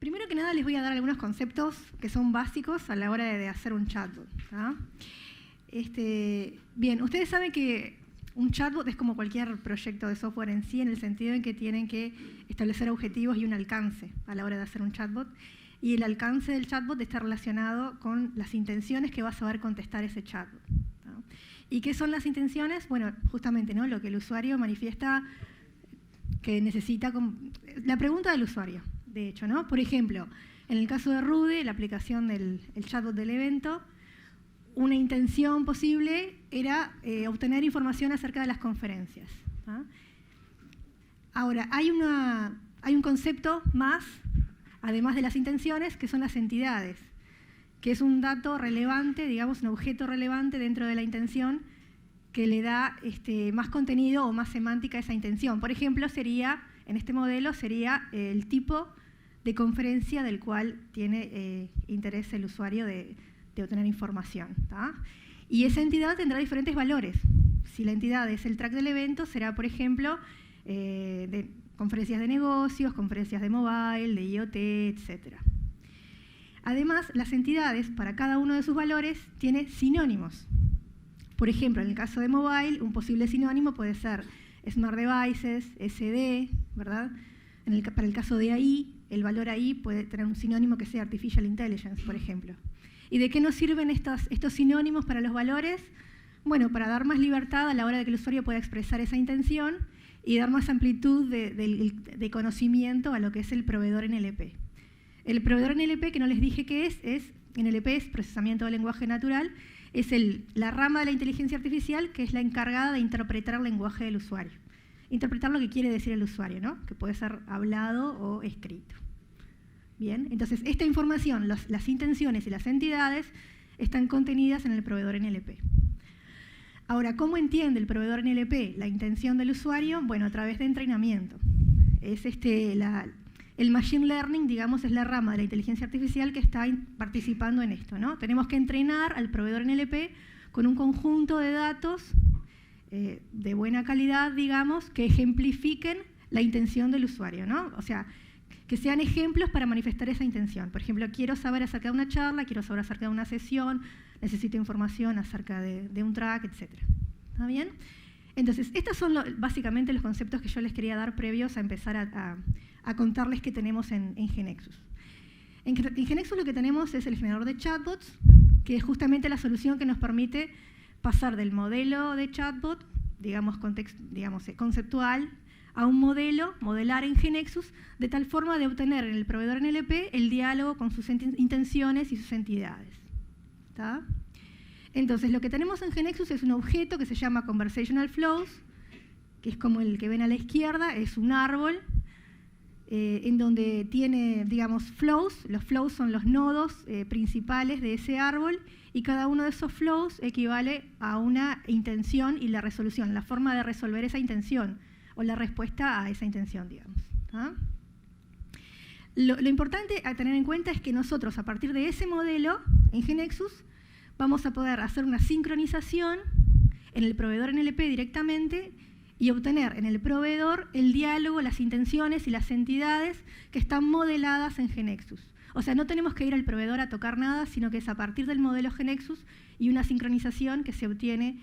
Primero que nada les voy a dar algunos conceptos que son básicos a la hora de hacer un chatbot. Bien, ustedes saben que un chatbot es como cualquier proyecto de software en sí, en el sentido en que tienen que establecer objetivos y un alcance a la hora de hacer un chatbot. Y el alcance del chatbot está relacionado con las intenciones que va a saber contestar ese chatbot. ¿Y qué son las intenciones? Bueno, justamente, ¿no?, lo que el usuario manifiesta que necesita, la pregunta del usuario, de hecho, ¿no? Por ejemplo, en el caso de Rude, la aplicación del chatbot del evento, una intención posible era obtener información acerca de las conferencias. Ahora, hay un concepto más, además de las intenciones, que son las entidades, que es un dato relevante, digamos, un objeto relevante dentro de la intención que le da más contenido o más semántica a esa intención. Por ejemplo, en este modelo sería el tipo de conferencia del cual tiene interés el usuario de obtener información. Y esa entidad tendrá diferentes valores. Si la entidad es el track del evento, será, por ejemplo, de conferencias de negocios, conferencias de mobile, de IoT, etc. Además, las entidades, para cada uno de sus valores, tiene sinónimos. Por ejemplo, en el caso de mobile, un posible sinónimo puede ser Smart Devices, SD, ¿verdad? Para el caso de AI, el valor AI puede tener un sinónimo que sea Artificial Intelligence, por ejemplo. ¿Y de qué nos sirven estos sinónimos para los valores? Bueno, para dar más libertad a la hora de que el usuario pueda expresar esa intención y dar más amplitud de conocimiento a lo que es el proveedor NLP. El proveedor NLP, que no les dije qué es NLP es procesamiento del lenguaje natural, es la rama de la inteligencia artificial que es la encargada de interpretar el lenguaje del usuario. Interpretar lo que quiere decir el usuario, ¿no?, que puede ser hablado o escrito. Bien, entonces esta información, las intenciones y las entidades están contenidas en el proveedor NLP. Ahora, ¿cómo entiende el proveedor NLP la intención del usuario? Bueno, a través de entrenamiento. Es el machine learning, digamos, es la rama de la inteligencia artificial que está participando en esto, ¿no? Tenemos que entrenar al proveedor NLP con un conjunto de datos de buena calidad, digamos, que ejemplifiquen la intención del usuario, ¿no? O sea, que sean ejemplos para manifestar esa intención. Por ejemplo, quiero saber acerca de una charla, quiero saber acerca de una sesión, necesito información acerca de un track, etc. ¿Está bien? Entonces, estos son básicamente los conceptos que yo les quería dar previos a empezar a contarles que tenemos en GeneXus. En GeneXus lo que tenemos es el generador de chatbots, que es justamente la solución que nos permite pasar del modelo de chatbot, digamos conceptual, a un modelo, modelar en GeneXus, de tal forma de obtener en el proveedor NLP el diálogo con sus intenciones y sus entidades. ¿Está? Entonces, lo que tenemos en GeneXus es un objeto que se llama Conversational Flows, que es como el que ven a la izquierda, es un árbol en donde tiene, digamos, flows. Los flows son los nodos principales de ese árbol y cada uno de esos flows equivale a una intención y la resolución, la forma de resolver esa intención o la respuesta a esa intención, digamos. ¿Ah? Lo importante a tener en cuenta es que nosotros, a partir de ese modelo, en GeneXus, vamos a poder hacer una sincronización en el proveedor NLP directamente y obtener en el proveedor el diálogo, las intenciones y las entidades que están modeladas en GeneXus. O sea, no tenemos que ir al proveedor a tocar nada, sino que es a partir del modelo GeneXus y una sincronización que se obtiene,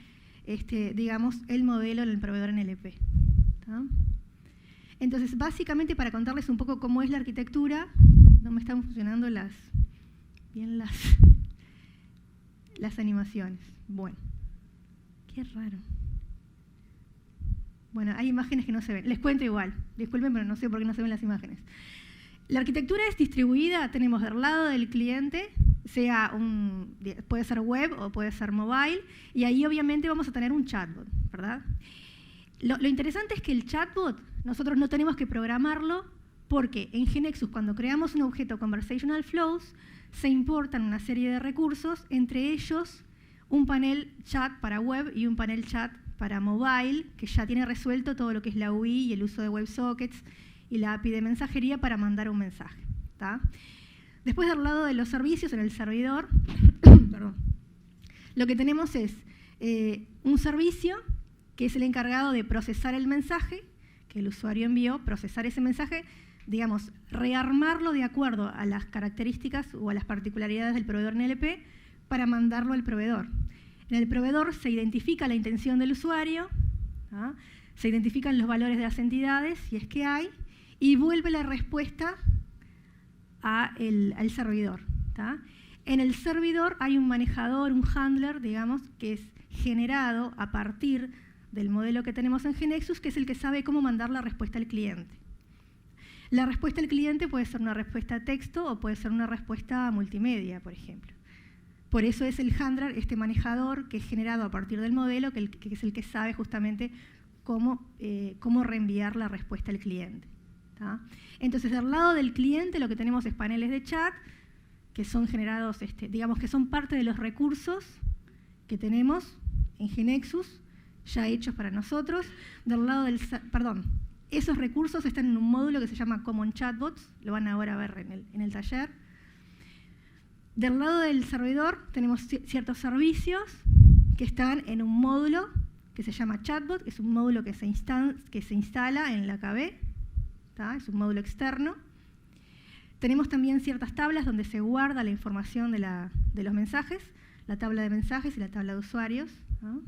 digamos, el modelo en el proveedor NLP. ¿Tá? Entonces, básicamente, para contarles un poco cómo es la arquitectura, no me están funcionando bien las animaciones. Bueno, qué raro. Bueno, hay imágenes que no se ven. Les cuento igual. Disculpen, pero no sé por qué no se ven las imágenes. La arquitectura es distribuida. Tenemos del lado del cliente, puede ser web o puede ser mobile, y ahí obviamente vamos a tener un chatbot, ¿verdad? Lo interesante es que el chatbot nosotros no tenemos que programarlo porque en GeneXus, cuando creamos un objeto Conversational Flows, se importan una serie de recursos, entre ellos un panel chat para web y un panel chat para mobile, que ya tiene resuelto todo lo que es la UI y el uso de WebSockets y la API de mensajería para mandar un mensaje. ¿Tá? Después, del lado de los servicios, en el servidor, perdón, lo que tenemos es un servicio que es el encargado de procesar el mensaje que el usuario envió, procesar ese mensaje digamos, rearmarlo de acuerdo a las características o a las particularidades del proveedor NLP para mandarlo al proveedor. En el proveedor se identifica la intención del usuario, ¿ah? Se identifican los valores de las entidades, si es que hay, y vuelve la respuesta al servidor. ¿Tá? En el servidor hay un manejador, un handler, digamos, que es generado a partir del modelo que tenemos en GeneXus, que es el que sabe cómo mandar la respuesta al cliente. La respuesta al cliente puede ser una respuesta a texto o puede ser una respuesta multimedia, por ejemplo. Por eso es el handler, este manejador que es generado a partir del modelo, que es el que sabe justamente cómo reenviar la respuesta al cliente. ¿Tá? Entonces, del lado del cliente lo que tenemos es paneles de chat que son generados, digamos que son parte de los recursos que tenemos en GeneXus, ya hechos para nosotros. Del lado del, esos recursos están en un módulo que se llama Common Chatbots, lo van ahora a ver en el taller. Del lado del servidor tenemos ciertos servicios que están en un módulo que se llama Chatbot, es un módulo que se instala en la KB, ¿tá? Es un módulo externo. Tenemos también ciertas tablas donde se guarda la información de los mensajes, la tabla de mensajes y la tabla de usuarios, ¿no?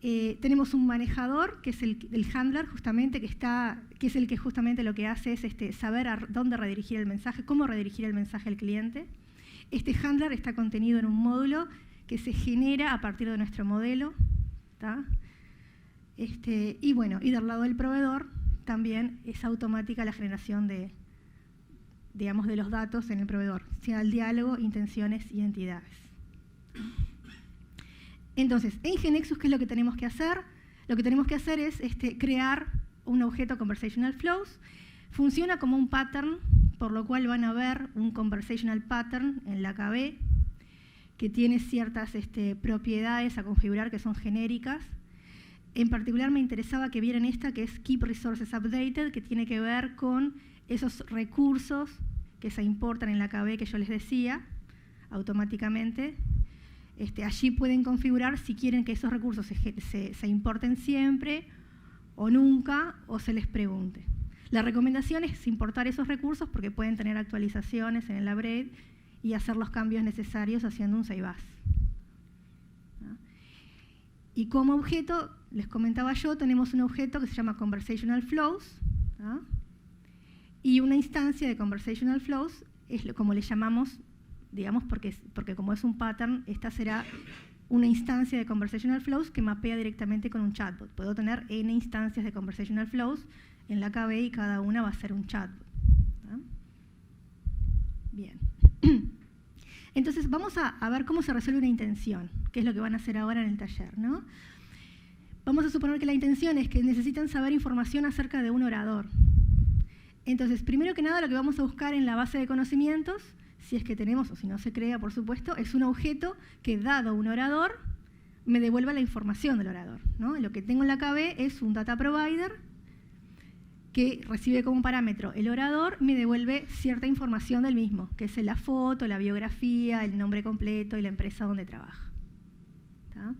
Tenemos un manejador, que es el handler, justamente, que es el que justamente lo que hace es saber a dónde redirigir el mensaje, cómo redirigir el mensaje al cliente. Este handler está contenido en un módulo que se genera a partir de nuestro modelo. ¿Tá? Y bueno, y del lado del proveedor también es automática la generación de los datos en el proveedor, sea el diálogo, intenciones y entidades. Entonces, en GeneXus, ¿qué es lo que tenemos que hacer? Lo que tenemos que hacer es crear un objeto Conversational Flows. Funciona como un pattern, por lo cual van a ver un Conversational Pattern en la KB, que tiene ciertas propiedades a configurar que son genéricas. En particular me interesaba que vieran esta, que es Keep Resources Updated, que tiene que ver con esos recursos que se importan en la KB que yo les decía, automáticamente. Allí pueden configurar si quieren que esos recursos se importen siempre o nunca, o se les pregunte. La recomendación es importar esos recursos porque pueden tener actualizaciones en el upgrade y hacer los cambios necesarios haciendo un save as. ¿No? Y como objeto, les comentaba yo, tenemos un objeto que se llama Conversational Flows, ¿no? Y una instancia de Conversational Flows es como le llamamos, digamos, porque como es un pattern, esta será una instancia de Conversational Flows que mapea directamente con un chatbot. Puedo tener n instancias de Conversational Flows en la KB y cada una va a ser un chatbot. ¿No? Bien. Entonces vamos a ver cómo se resuelve una intención, que es lo que van a hacer ahora en el taller, ¿no? Vamos a suponer que la intención es que necesitan saber información acerca de un orador. Entonces, primero que nada, lo que vamos a buscar en la base de conocimientos, si es que tenemos o si no se crea, por supuesto, es un objeto que, dado un orador, me devuelva la información del orador, ¿no? Lo que tengo en la KB es un data provider que recibe como parámetro el orador, me devuelve cierta información del mismo, que es la foto, la biografía, el nombre completo y la empresa donde trabaja. ¿Tá?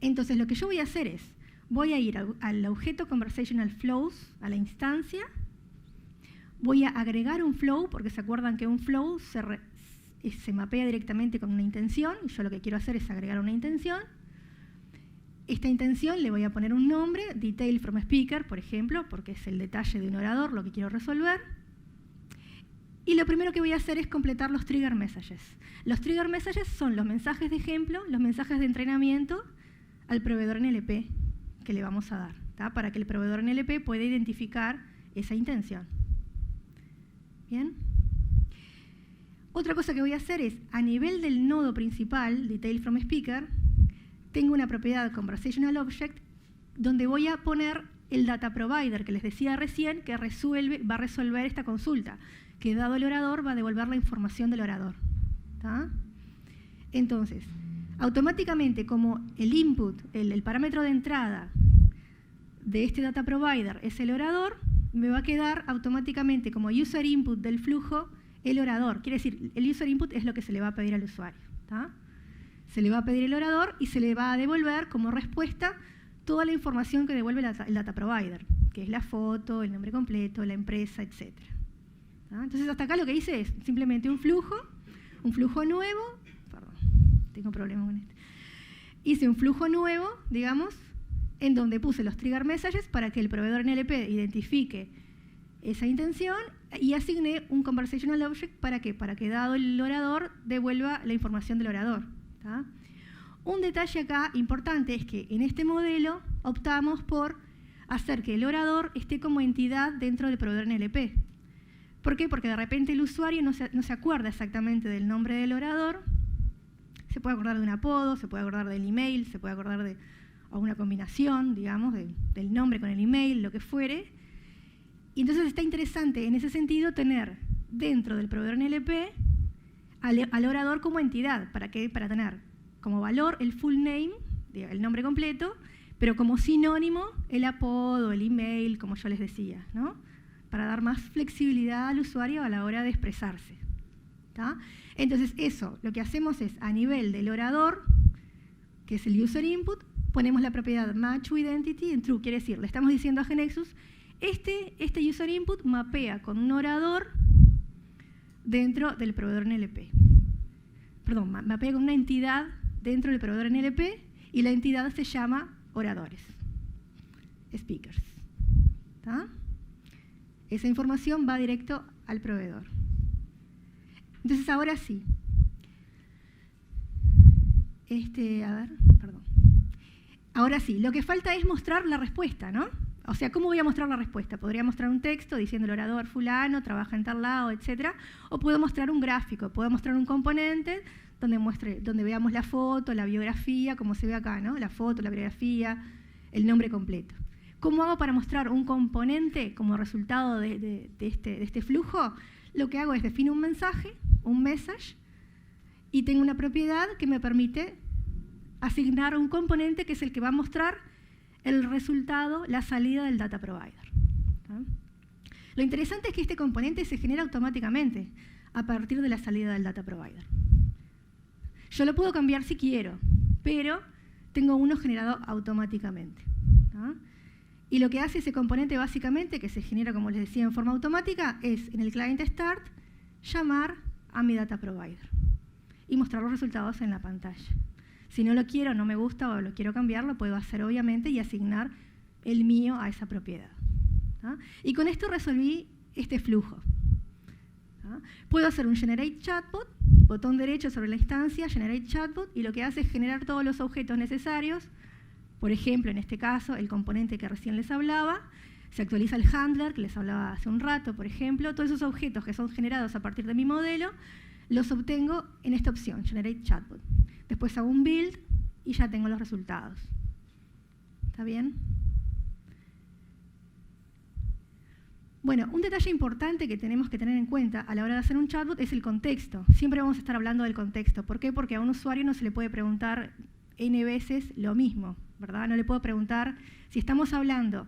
Entonces, lo que yo voy a hacer es, voy a ir al objeto Conversational Flows, a la instancia, voy a agregar un flow, porque se acuerdan que un flow se mapea directamente con una intención, y yo lo que quiero hacer es agregar una intención. Esta intención le voy a poner un nombre, Detail from Speaker, por ejemplo, porque es el detalle de un orador, lo que quiero resolver. Y lo primero que voy a hacer es completar los trigger messages. Los trigger messages son los mensajes de ejemplo, los mensajes de entrenamiento al proveedor NLP que le vamos a dar, ¿tá? Para que el proveedor NLP pueda identificar esa intención. ¿Bien? Otra cosa que voy a hacer es, a nivel del nodo principal, Detail from Speaker, tengo una propiedad Conversational Object donde voy a poner el data provider que les decía recién que va a resolver esta consulta, que dado el orador va a devolver la información del orador. ¿Tá? Entonces, automáticamente como el input, el parámetro de entrada de este data provider es el orador, me va a quedar automáticamente como user input del flujo el orador. Quiere decir, el user input es lo que se le va a pedir al usuario. ¿Tá? Se le va a pedir el orador y se le va a devolver como respuesta toda la información que devuelve el data provider, que es la foto, el nombre completo, la empresa, etc. Entonces, hasta acá lo que hice es simplemente un flujo nuevo, perdón, tengo problemas con esto. Hice un flujo nuevo, digamos, en donde puse los trigger messages para que el proveedor NLP identifique esa intención y asigné un conversational object ¿para qué? Para que dado el orador devuelva la información del orador. ¿Tá? Un detalle acá importante es que en este modelo optamos por hacer que el orador esté como entidad dentro del proveedor NLP. ¿Por qué? Porque de repente el usuario no se acuerda exactamente del nombre del orador, se puede acordar de un apodo, se puede acordar del email, se puede acordar de una combinación, digamos, del nombre con el email, lo que fuere. Y entonces está interesante en ese sentido tener dentro del proveedor NLP al orador como entidad. ¿Para qué? Para tener como valor el full name, el nombre completo, pero como sinónimo el apodo, el email, como yo les decía, ¿no? Para dar más flexibilidad al usuario a la hora de expresarse. ¿Tá? Entonces eso, lo que hacemos es a nivel del orador, que es el user input, ponemos la propiedad match with identity en true, quiere decir, le estamos diciendo a GeneXus, este user input mapea con un orador dentro del proveedor NLP. Perdón, mapea con una entidad dentro del proveedor NLP y la entidad se llama oradores, speakers. ¿Tá? Esa información va directo al proveedor. Entonces ahora sí. Ahora sí, lo que falta es mostrar la respuesta, ¿no? O sea, ¿cómo voy a mostrar la respuesta? Podría mostrar un texto diciendo el orador fulano, trabaja en tal lado, etc. O puedo mostrar un gráfico, puedo mostrar un componente donde veamos la foto, la biografía, como se ve acá, ¿no? La foto, la biografía, el nombre completo. ¿Cómo hago para mostrar un componente como resultado de este flujo? Lo que hago es defino un mensaje, un message, y tengo una propiedad que me permite asignar un componente que es el que va a mostrar el resultado, la salida del data provider. ¿Ah? Lo interesante es que este componente se genera automáticamente a partir de la salida del data provider. Yo lo puedo cambiar si quiero, pero tengo uno generado automáticamente. ¿Ah? Y lo que hace ese componente básicamente, que se genera, como les decía, en forma automática, es en el client start llamar a mi data provider y mostrar los resultados en la pantalla. Si no lo quiero, no me gusta o lo quiero cambiar, lo puedo hacer obviamente y asignar el mío a esa propiedad. ¿Ah? Y con esto resolví este flujo. ¿Ah? Puedo hacer un generate chatbot, botón derecho sobre la instancia, generate chatbot, y lo que hace es generar todos los objetos necesarios. Por ejemplo, en este caso, el componente que recién les hablaba, se actualiza el handler, que les hablaba hace un rato, por ejemplo. Todos esos objetos que son generados a partir de mi modelo, los obtengo en esta opción, Generate Chatbot. Después hago un build y ya tengo los resultados. ¿Está bien? Bueno, un detalle importante que tenemos que tener en cuenta a la hora de hacer un chatbot es el contexto. Siempre vamos a estar hablando del contexto. ¿Por qué? Porque a un usuario no se le puede preguntar N veces lo mismo, ¿verdad? No le puedo preguntar, si estamos hablando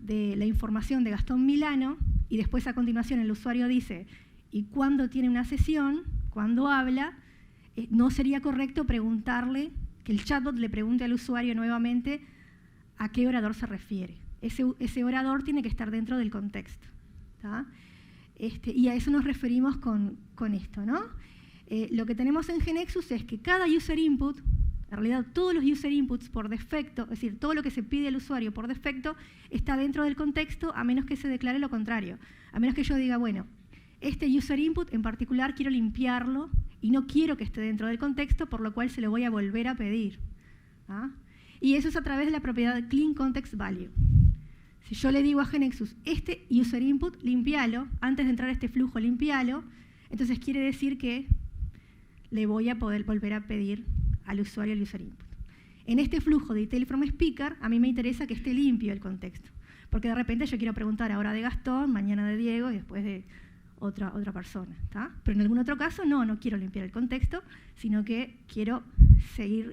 de la información de Gastón Milano y después a continuación el usuario dice, ¿y cuándo tiene una sesión? ¿Cuándo habla? No sería correcto preguntarle, que el chatbot le pregunte al usuario nuevamente a qué orador se refiere. Ese orador tiene que estar dentro del contexto. ¿Tá? Y a eso nos referimos con esto, ¿no? Lo que tenemos en GeneXus es que cada user input, en realidad todos los user inputs por defecto, es decir, todo lo que se pide al usuario por defecto está dentro del contexto, a menos que se declare lo contrario. A menos que yo diga, bueno, este user input en particular quiero limpiarlo y no quiero que esté dentro del contexto, por lo cual se lo voy a volver a pedir. ¿Ah? Y eso es a través de la propiedad Clean Context Value. Si yo le digo a GeneXus, este user input, limpialo, antes de entrar a este flujo, limpialo, entonces quiere decir que le voy a poder volver a pedir al usuario el user input. En este flujo de detail from speaker, a mí me interesa que esté limpio el contexto, porque de repente yo quiero preguntar ahora de Gastón, mañana de Diego y después de otra persona. ¿Tá? Pero en algún otro caso no quiero limpiar el contexto, sino que quiero seguir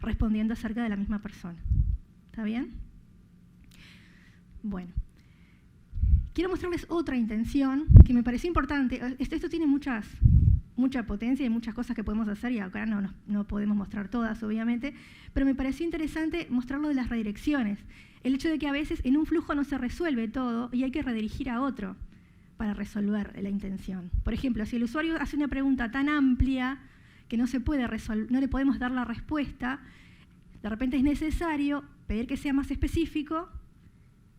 respondiendo acerca de la misma persona. ¿Está bien? Bueno, quiero mostrarles otra intención que me pareció importante. Esto tiene mucha potencia y muchas cosas que podemos hacer y acá no podemos mostrar todas, obviamente, pero me pareció interesante mostrar lo de las redirecciones. el hecho de que a veces en un flujo no se resuelve todo y hay que redirigir a otro para resolver la intención. Por ejemplo, si el usuario hace una pregunta tan amplia que no le podemos dar la respuesta, de repente es necesario pedir que sea más específico,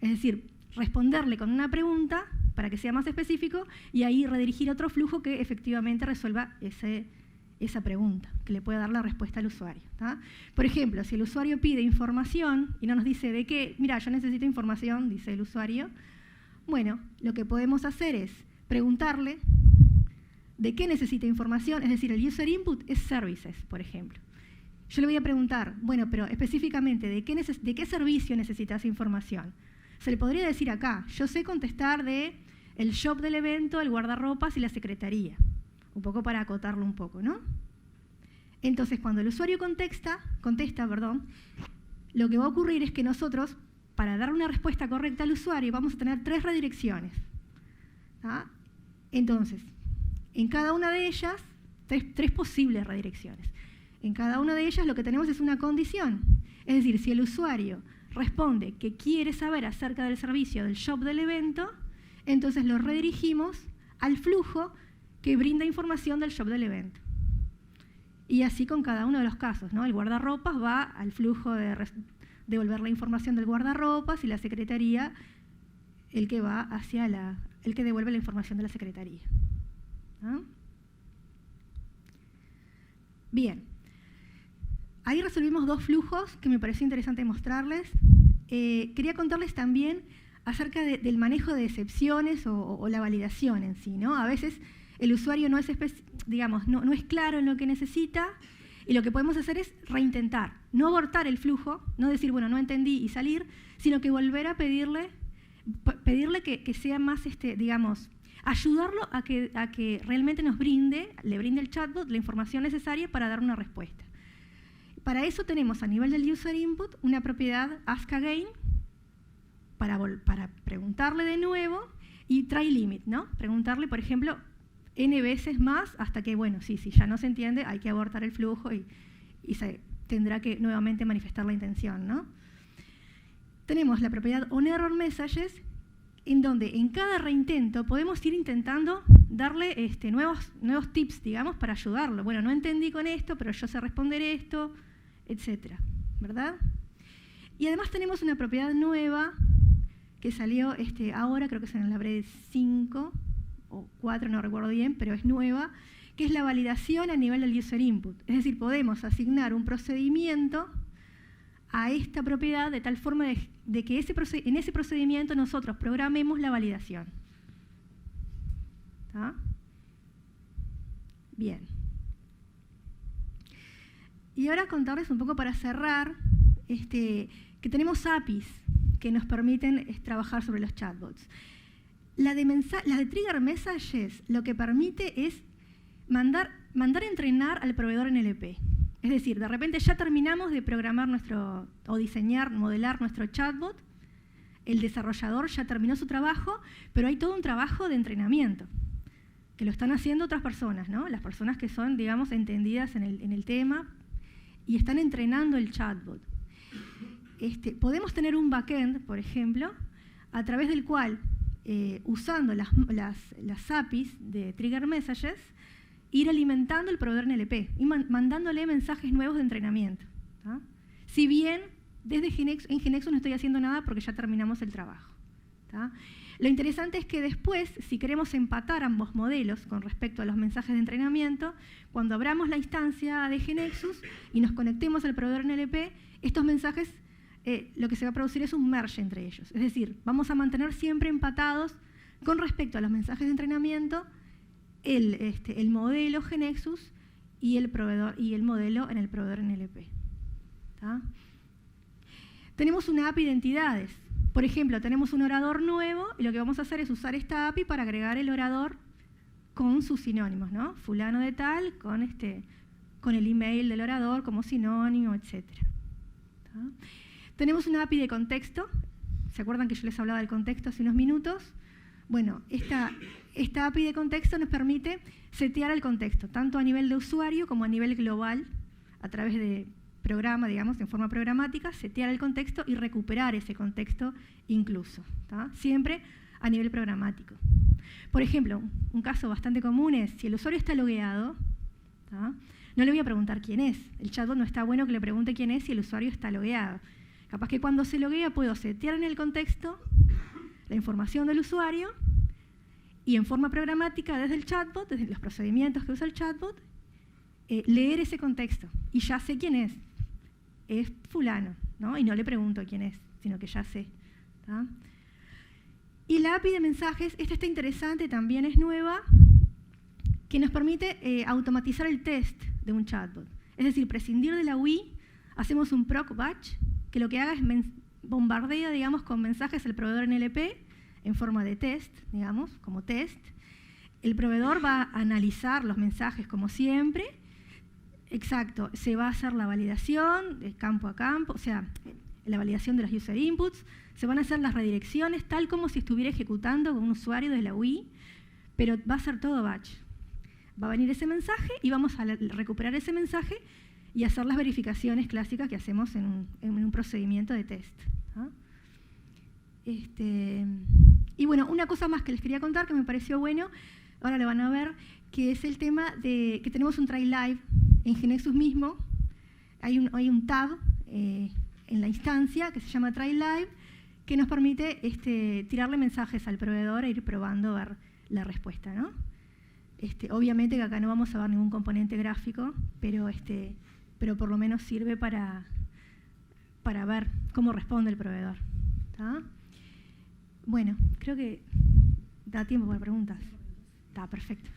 es decir, responderle con una pregunta para que sea más específico y ahí redirigir a otro flujo que efectivamente resuelva esa pregunta, que le pueda dar la respuesta al usuario. ¿Tá? Por ejemplo, si el usuario pide información y no nos dice de qué, mira, yo necesito información, dice el usuario, bueno, lo que podemos hacer es preguntarle de qué necesita información, es decir, el user input es services, por ejemplo. Yo le voy a preguntar, bueno, pero específicamente, ¿de qué servicio necesitas información? Se le podría decir acá, yo sé contestar de el shop del evento, el guardarropas y la secretaría. Un poco para acotarlo un poco, ¿no? Entonces, cuando el usuario contesta, lo que va a ocurrir es que nosotros, para dar una respuesta correcta al usuario, vamos a tener 3 redirecciones. ¿Ah? Entonces, en cada una de ellas, tres posibles redirecciones. En cada una de ellas lo que tenemos es una condición. Es decir, si el usuario responde que quiere saber acerca del servicio del shop del evento, entonces lo redirigimos al flujo que brinda información del shop del evento. Y así con cada uno de los casos, ¿no? El guardarropas va al flujo de devolver la información del guardarropas y la secretaría, el que va hacia el que devuelve la información de la secretaría. ¿No? Bien. Ahí resolvimos 2 flujos que me pareció interesante mostrarles. Quería contarles también acerca del manejo de excepciones o la validación en sí, ¿no? A veces el usuario no es claro en lo que necesita y lo que podemos hacer es reintentar, no abortar el flujo, no decir, bueno, no entendí y salir, sino que volver a pedirle que sea más, ayudarlo a que realmente le brinde el chatbot la información necesaria para dar una respuesta. Para eso tenemos a nivel del user input una propiedad askAgain para preguntarle de nuevo y try limit, ¿no? Preguntarle, por ejemplo, n veces más hasta que, bueno, si ya no se entiende, hay que abortar el flujo y se tendrá que nuevamente manifestar la intención, ¿no? Tenemos la propiedad onErrorMessages, en donde en cada reintento podemos ir intentando darle nuevos tips, digamos, para ayudarlo. Bueno, no entendí con esto, pero yo sé responder esto, etcétera, ¿verdad? Y además tenemos una propiedad nueva que salió ahora, creo que es en la Breve 5 o 4, no recuerdo bien, pero es nueva, que es la validación a nivel del user input. Es decir, podemos asignar un procedimiento a esta propiedad de tal forma de que en ese procedimiento nosotros programemos la validación. ¿Tá? Bien. Y ahora contarles un poco para cerrar que tenemos APIs que nos permiten trabajar sobre los chatbots. La de Trigger Messages lo que permite es mandar a entrenar al proveedor NLP. Es decir, de repente ya terminamos de programar modelar nuestro chatbot, el desarrollador ya terminó su trabajo, pero hay todo un trabajo de entrenamiento, que lo están haciendo otras personas, ¿no? Las personas que son, digamos, entendidas en el tema y están entrenando el chatbot. Podemos tener un backend, por ejemplo, a través del cual, usando las APIs de Trigger Messages, ir alimentando el proveedor NLP y mandándole mensajes nuevos de entrenamiento. ¿Tá? Si bien en GeneXus no estoy haciendo nada porque ya terminamos el trabajo. ¿Tá? Lo interesante es que después, si queremos empatar ambos modelos con respecto a los mensajes de entrenamiento, cuando abramos la instancia de GeneXus y nos conectemos al proveedor NLP, estos mensajes, lo que se va a producir es un merge entre ellos. Es decir, vamos a mantener siempre empatados con respecto a los mensajes de entrenamiento el modelo GeneXus y el modelo en el proveedor NLP. ¿Tá? Tenemos una API de entidades. Por ejemplo, tenemos un orador nuevo y lo que vamos a hacer es usar esta API para agregar el orador con sus sinónimos, ¿no? Fulano de tal con el email del orador como sinónimo, etc. ¿Tá? Tenemos una API de contexto. ¿Se acuerdan que yo les hablaba del contexto hace unos minutos? Bueno, esta API de contexto nos permite setear el contexto, tanto a nivel de usuario como a nivel global, a través de programa, digamos, en forma programática, setear el contexto y recuperar ese contexto incluso, ¿tá? Siempre a nivel programático. Por ejemplo, un caso bastante común es, si el usuario está logueado, ¿tá? No le voy a preguntar quién es. El chatbot no está bueno que le pregunte quién es si el usuario está logueado. Capaz que cuando se loguea puedo setear en el contexto la información del usuario y en forma programática desde el chatbot, desde los procedimientos que usa el chatbot, leer ese contexto. Y ya sé quién es. Es fulano, ¿no? Y no le pregunto quién es, sino que ya sé, ¿tá? Y la API de mensajes, esta está interesante, también es nueva, que nos permite automatizar el test de un chatbot. Es decir, prescindir de la UI, hacemos un proc batch, que lo que haga es bombardea, digamos, con mensajes al proveedor NLP en forma de test, digamos, como test. El proveedor va a analizar los mensajes como siempre. Exacto, se va a hacer la validación de campo a campo, o sea, la validación de los user inputs, se van a hacer las redirecciones tal como si estuviera ejecutando con un usuario desde la UI, pero va a ser todo batch. Va a venir ese mensaje y vamos a recuperar ese mensaje y hacer las verificaciones clásicas que hacemos en un procedimiento de test, ¿ah? Y bueno, una cosa más que les quería contar que me pareció bueno, ahora lo van a ver, que es el tema de que tenemos un try live en GeneXus mismo. Hay un tab en la instancia que se llama try live que nos permite tirarle mensajes al proveedor e ir probando a ver la respuesta, ¿no? Obviamente que acá no vamos a ver ningún componente gráfico, pero por lo menos sirve para ver cómo responde el proveedor, ¿tá? Bueno, creo que da tiempo para preguntas. Está perfecto.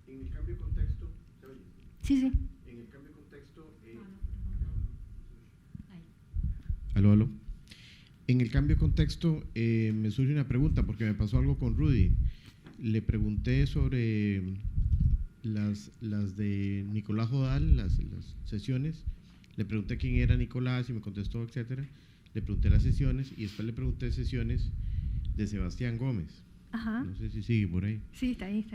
En el cambio de contexto, ¿se oye? Sí, sí. En el cambio de contexto, aló. En el cambio de contexto me surge una pregunta porque me pasó algo con Rudy. Le pregunté sobre las de Nicolás Jodal, las sesiones. Le pregunté quién era Nicolás y me contestó, etcétera. Le pregunté las sesiones y después le pregunté sesiones de Sebastián Gómez. Ajá. No sé si sigue por ahí. Sí, está ahí.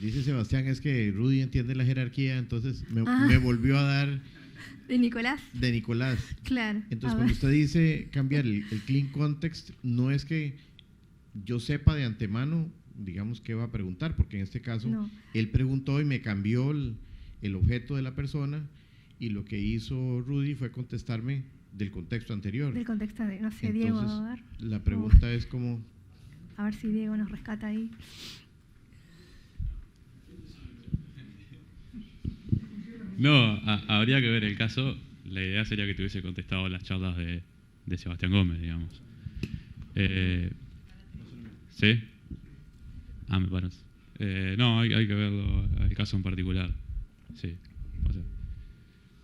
Dice Sebastián, es que Rudy entiende la jerarquía, entonces me volvió a dar… ¿De Nicolás? De Nicolás. Claro. Entonces, cuando usted dice cambiar el clean context, no es que yo sepa de antemano, digamos, qué va a preguntar, porque en este caso no. Él preguntó y me cambió el objeto de la persona y lo que hizo Rudy fue contestarme del contexto anterior. Del contexto anterior, no sé, entonces, Diego, a ver. La pregunta es como… A ver si Diego nos rescata ahí. No, habría que ver el caso. La idea sería que te hubiese contestado las charlas de Sebastián Gómez, digamos. ¿Sí? Me parece. No, hay que verlo, el caso en particular. Sí. O sea,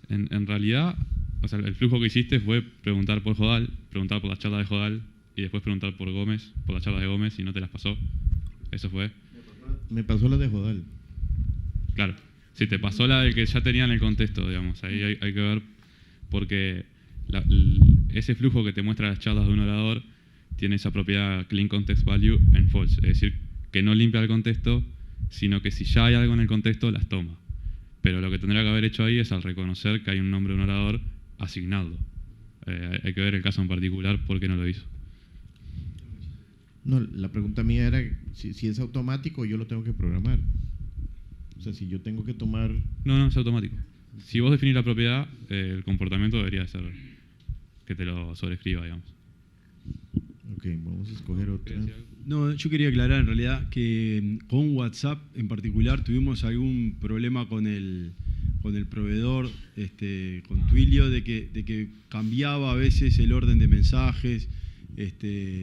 en realidad, o sea, el flujo que hiciste fue preguntar por Jodal, preguntar por las charlas de Jodal y después preguntar por Gómez, por las charlas de Gómez y no te las pasó. Eso fue. Me pasó la de Jodal. Claro. Si te pasó la del que ya tenía en el contexto, digamos, ahí hay que ver, porque ese flujo que te muestra las charlas de un orador tiene esa propiedad clean context value en false, es decir, que no limpia el contexto, sino que si ya hay algo en el contexto, las toma. Pero lo que tendría que haber hecho ahí es al reconocer que hay un nombre de un orador, asignarlo. Hay que ver el caso en particular, por qué no lo hizo. No, la pregunta mía era si es automático, yo lo tengo que programar. O sea, si yo tengo que tomar… No, es automático. Si vos definís la propiedad, el comportamiento debería ser que te lo sobrescriba, digamos. Ok, vamos a escoger otra. No, yo quería aclarar en realidad que con WhatsApp en particular tuvimos algún problema con el proveedor, con Twilio, de que cambiaba a veces el orden de mensajes.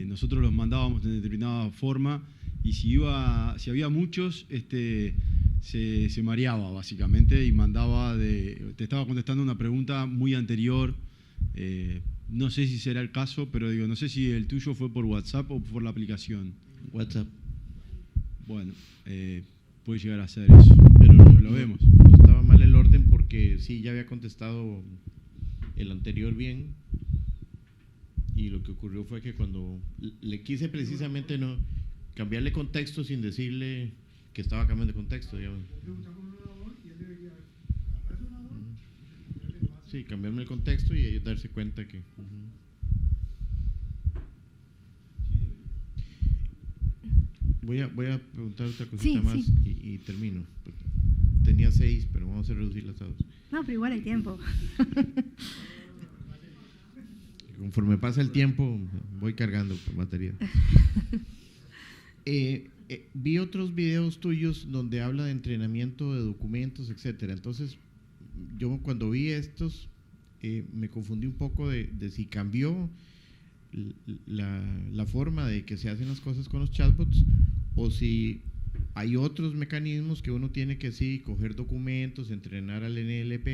Nosotros los mandábamos de determinada forma y si había muchos, se mareaba básicamente y te estaba contestando una pregunta muy anterior. No sé si será el caso, pero no sé si el tuyo fue por WhatsApp o por la aplicación. WhatsApp. Bueno, puede llegar a ser eso, pero lo vemos. No estaba mal el orden porque sí, ya había contestado el anterior bien, y lo que ocurrió fue que cuando le quise precisamente no cambiarle contexto sin decirle que estaba cambiando de contexto, digamos. Sí, cambiarme el contexto y ellos darse cuenta que... Voy a preguntar otra cosita más y termino. Tenía 6, pero vamos a reducirlas a 2. No, pero igual hay tiempo. Conforme pasa el tiempo, voy cargando batería. Vi otros videos tuyos donde habla de entrenamiento de documentos, etcétera. Entonces, yo cuando vi estos, me confundí un poco de si cambió la forma de que se hacen las cosas con los chatbots o si hay otros mecanismos que uno tiene que sí, coger documentos, entrenar al NLP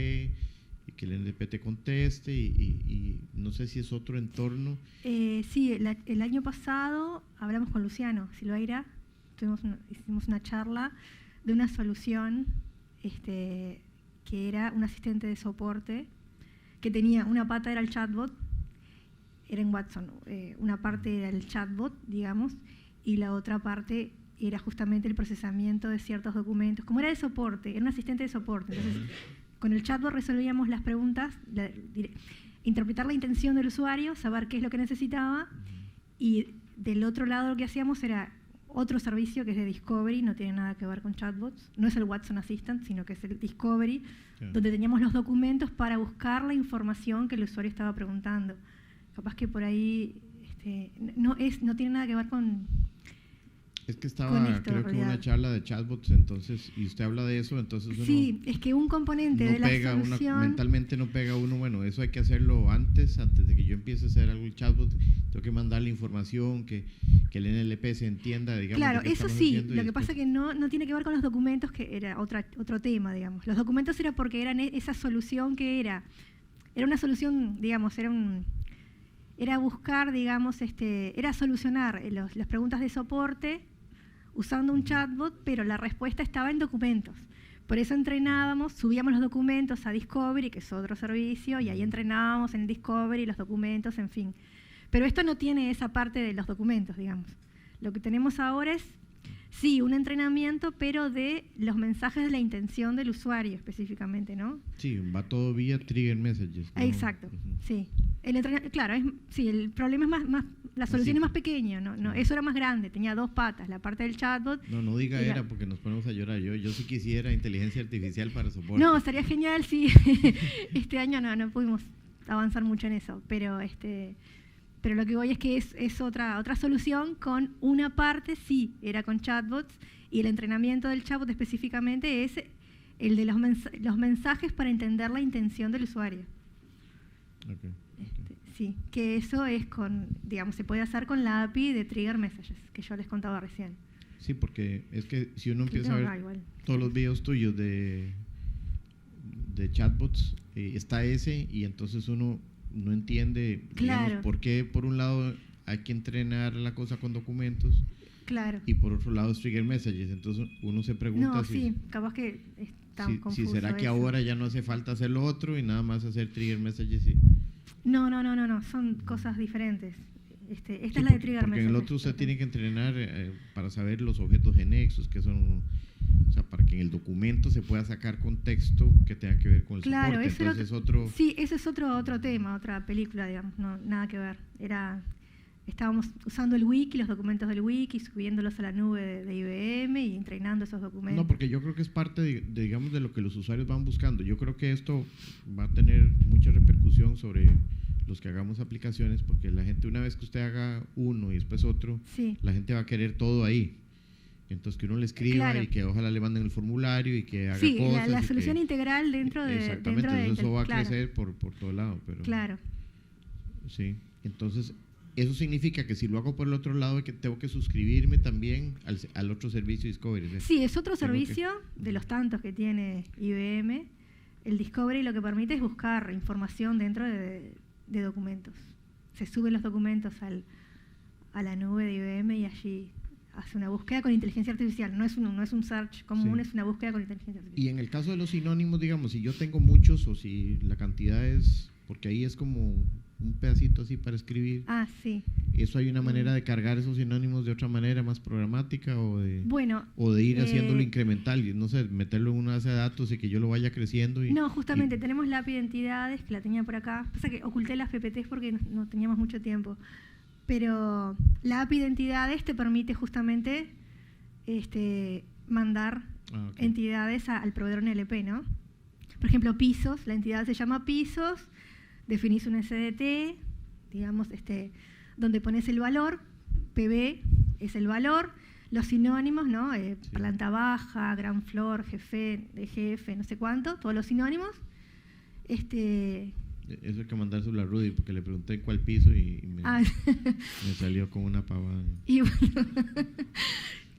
y que el NLP te conteste y no sé si es otro entorno. Sí, el año pasado hablamos con Luciano Silveira, hicimos una charla de una solución que era un asistente de soporte que tenía una pata era el chatbot, era en Watson, una parte era el chatbot, digamos, y la otra parte era justamente el procesamiento de ciertos documentos. Como era de soporte, era un asistente de soporte, entonces con el chatbot resolvíamos las preguntas, interpretar la intención del usuario, saber qué es lo que necesitaba, y del otro lado lo que hacíamos era otro servicio que es de Discovery, no tiene nada que ver con chatbots, no es el Watson Assistant, sino que es el Discovery, donde teníamos los documentos para buscar la información que el usuario estaba preguntando. Capaz que por ahí no tiene nada que ver con... Es que estaba, creo que una charla de chatbots, entonces, y usted habla de eso, entonces uno... Sí, es que un componente no de la pega solución... mentalmente no pega uno, bueno, eso hay que hacerlo antes de que yo empiece a hacer algo el chatbot, tengo que mandarle información, que el NLP se entienda, digamos. Claro, eso sí, lo que pasa es que no tiene que ver con los documentos, que era otro tema, digamos. Los documentos era porque eran esa solución que era una solución, digamos, era buscar, digamos, era solucionar las preguntas de soporte usando un chatbot, pero la respuesta estaba en documentos. Por eso entrenábamos, subíamos los documentos a Discovery, que es otro servicio, y ahí entrenábamos en Discovery los documentos, en fin. Pero esto no tiene esa parte de los documentos, digamos. Lo que tenemos ahora es, sí, un entrenamiento, pero de los mensajes de la intención del usuario específicamente, ¿no? Sí, va todo vía trigger messages, ¿no? Exacto, sí. Claro, el problema es más la solución es más pequeña, ¿no? Eso era más grande, tenía 2 patas, la parte del chatbot. No diga era porque nos ponemos a llorar. Yo sí quisiera inteligencia artificial para soporte. No, estaría genial si este año no pudimos avanzar mucho en eso, pero lo que voy es que es otra solución con una parte, sí, era con chatbots, y el entrenamiento del chatbot específicamente es el de los mensajes para entender la intención del usuario. Okay. Sí, que eso es se puede hacer con la API de Trigger Messages, que yo les contaba recién. Sí, porque es que si uno empieza a ver todos los videos tuyos de chatbots, está ese, y entonces uno no entiende, digamos, por qué por un lado hay que entrenar la cosa con documentos, claro, y por otro lado es Trigger Messages. Entonces uno se pregunta capaz que está confuso si será que eso. ahora ya no hace falta hacer lo otro y nada más hacer Trigger Messages. No, son cosas diferentes. Esta es la de Trigger Messages. Porque en el otro usted tiene que entrenar para saber los objetos genexos, que son, o sea, para que en el documento se pueda sacar contexto que tenga que ver con el soporte. Entonces sí, ese es otro tema, otra película, digamos, no, nada que ver. Estábamos usando el wiki, los documentos del wiki, subiéndolos a la nube de IBM y entrenando esos documentos. No, porque yo creo que es parte digamos, de lo que los usuarios van buscando. Yo creo que esto va a tener mucha repercusión sobre los que hagamos aplicaciones, porque la gente, una vez que usted haga uno y después otro, sí, la gente va a querer todo ahí. Entonces que uno le escriba, claro, y que ojalá le manden el formulario y que haga cosas. Sí, la solución integral dentro de... Exactamente, eso va a crecer por todo lado. Pero, claro. Sí, entonces eso significa que si lo hago por el otro lado, que tengo que suscribirme también al otro servicio Discovery. Sí, es otro servicio de los tantos que tiene IBM. El Discovery lo que permite es buscar información dentro de documentos. Se suben los documentos a la nube de IBM y allí hace una búsqueda con inteligencia artificial. No es un search común, sí, es una búsqueda con inteligencia artificial. Y en el caso de los sinónimos, digamos, si yo tengo muchos o si la cantidad es... Porque ahí es como un pedacito así para escribir. Ah, sí. ¿Eso hay una manera de cargar esos sinónimos de otra manera más programática o de ir haciéndolo incremental? Y, no sé, meterlo en una base de datos y que yo lo vaya creciendo. No, justamente tenemos la API de entidades, que la tenía por acá. Pasa que oculté las PPTs porque no teníamos mucho tiempo. Pero la API de entidades te permite justamente mandar entidades al proveedor NLP, ¿no? Por ejemplo, pisos, la entidad se llama pisos, definís un SDT, digamos, donde pones el valor, PB es el valor, los sinónimos, ¿no? Planta baja, gran flor, jefe, EGF, no sé cuánto, todos los sinónimos. Eso hay que mandárselo a Rudy, porque le pregunté cuál piso y me salió con una pavada. Y bueno,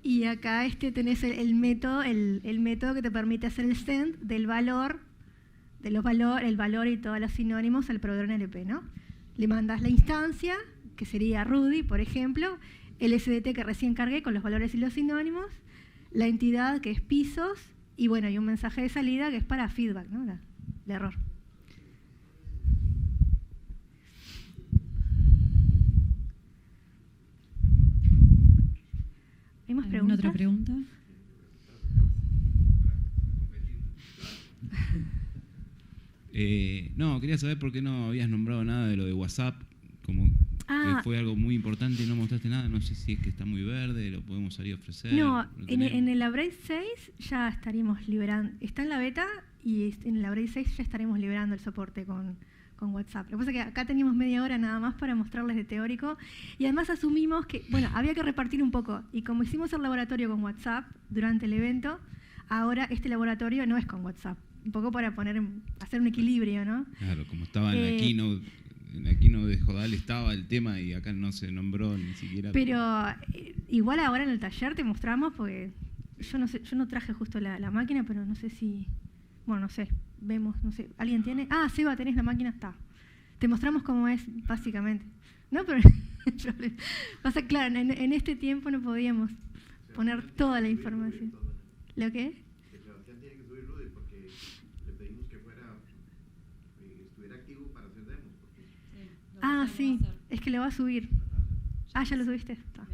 y acá tenés el método que te permite hacer el send del valor, el valor y todos los sinónimos al proveedor NLP, ¿no? Le mandas la instancia, que sería Rudy, por ejemplo, el SDT que recién cargué con los valores y los sinónimos, la entidad que es pisos, y bueno, y un mensaje de salida que es para feedback, ¿no? El error. ¿Hay más preguntas? ¿Otra pregunta? No, quería saber por qué no habías nombrado nada de lo de WhatsApp, como que fue algo muy importante y no mostraste nada. No sé si es que está muy verde, lo podemos salir a ofrecer. No, en el Upgrade 6 ya estaríamos liberando, está en la beta y en el Upgrade 6 ya estaremos liberando el soporte con WhatsApp. Lo que pasa es que acá teníamos media hora nada más para mostrarles de teórico y además asumimos que, bueno, había que repartir un poco y como hicimos el laboratorio con WhatsApp durante el evento, ahora este laboratorio no es con WhatsApp, un poco para hacer un equilibrio, ¿no? Claro, como estaba en la keynote de Jodal estaba el tema y acá no se nombró ni siquiera. Pero igual ahora en el taller te mostramos, porque yo no traje justo la máquina, pero no sé si, bueno, no sé, vemos, no sé, ¿alguien tiene? Ah, Seba, tenés la máquina, está. Te mostramos cómo es, básicamente. No, pero pasa, claro, en este tiempo no podíamos poner toda la información. ¿Lo qué? Sebastián tiene que subir Rudy porque le pedimos que estuviera activo para hacer demos. Sí, es que lo va a subir. Ah, ¿ya lo subiste? Está.